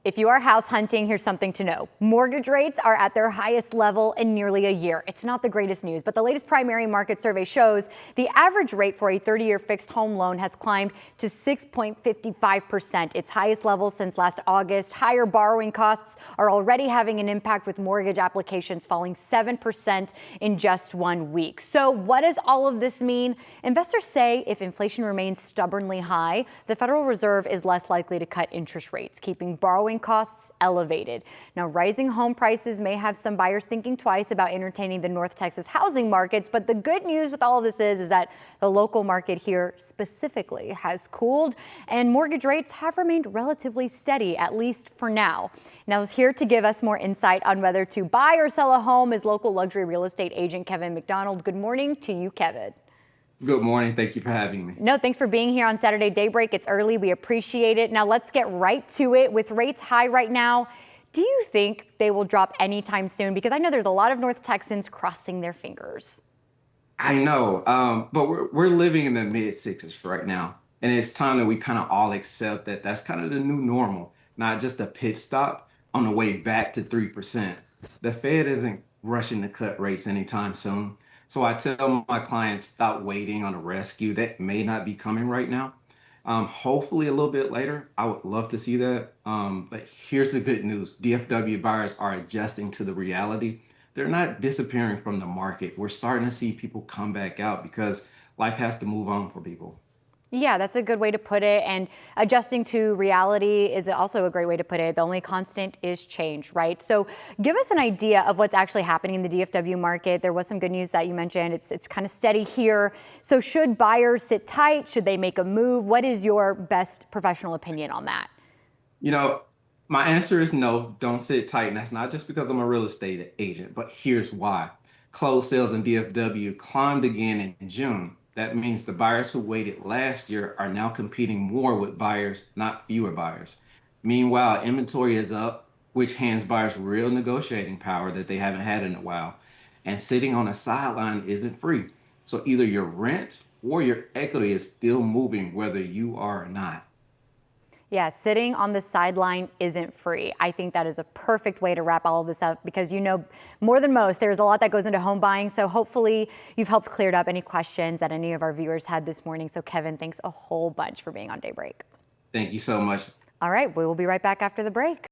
If you are house hunting, here's something to know. Mortgage rates are at their highest level in nearly a year. It's not the greatest news, but the latest primary market survey shows the average rate for a 30-year fixed home loan has climbed to 6.55%, its highest level since last August. Higher borrowing costs are already having an impact, with mortgage applications falling 7% in just 1 week. So what does all of this mean? Investors say if inflation remains stubbornly high, the Federal Reserve is less likely to cut interest rates, keeping borrowing costs elevated. Now, rising home prices may have some buyers thinking twice about entertaining the North Texas housing markets, but the good news with all of this is that the local market here specifically has cooled and mortgage rates have remained relatively steady, at least for now. Now, here to give us more insight on whether to buy or sell a home is local luxury real estate agent Kevin McDonald. Good morning to you, Kevin. Good morning. Thank you for having me. No, thanks for being here on Saturday Daybreak. It's early. We appreciate it. Now let's get right to it. With rates high right now, do you think they will drop anytime soon? Because I know there's a lot of North Texans crossing their fingers. I know, but we're living in the mid sixes right now, and it's time that we kind of all accept that that's kind of the new normal, not just a pit stop on the way back to 3%. The Fed isn't rushing to cut rates anytime soon. So I tell my clients, stop waiting on a rescue that may not be coming right now. Hopefully a little bit later. I would love to see that. But here's the good news. DFW buyers are adjusting to the reality. They're not disappearing from the market. We're starting to see people come back out because life has to move on for people. Yeah, that's a good way to put it. And adjusting to reality is also a great way to put it. The only constant is change, right? So give us an idea of what's actually happening in the DFW market. There was some good news that you mentioned. It's kind of steady here. So should buyers sit tight? Should they make a move? What is your best professional opinion on that? You know, my answer is no, don't sit tight. And that's not just because I'm a real estate agent, but here's why. Closed sales in DFW climbed again in June. That means the buyers who waited last year are now competing more with buyers, not fewer buyers. Meanwhile, inventory is up, which hands buyers real negotiating power that they haven't had in a while. And sitting on a sideline isn't free. So either your rent or your equity is still moving, whether you are or not. Yeah, sitting on the sideline isn't free. I think that is a perfect way to wrap all of this up, because you know more than most, there's a lot that goes into home buying. So hopefully you've helped cleared up any questions that any of our viewers had this morning. So Kevin, thanks a whole bunch for being on Daybreak. Thank you so much. All right, we will be right back after the break.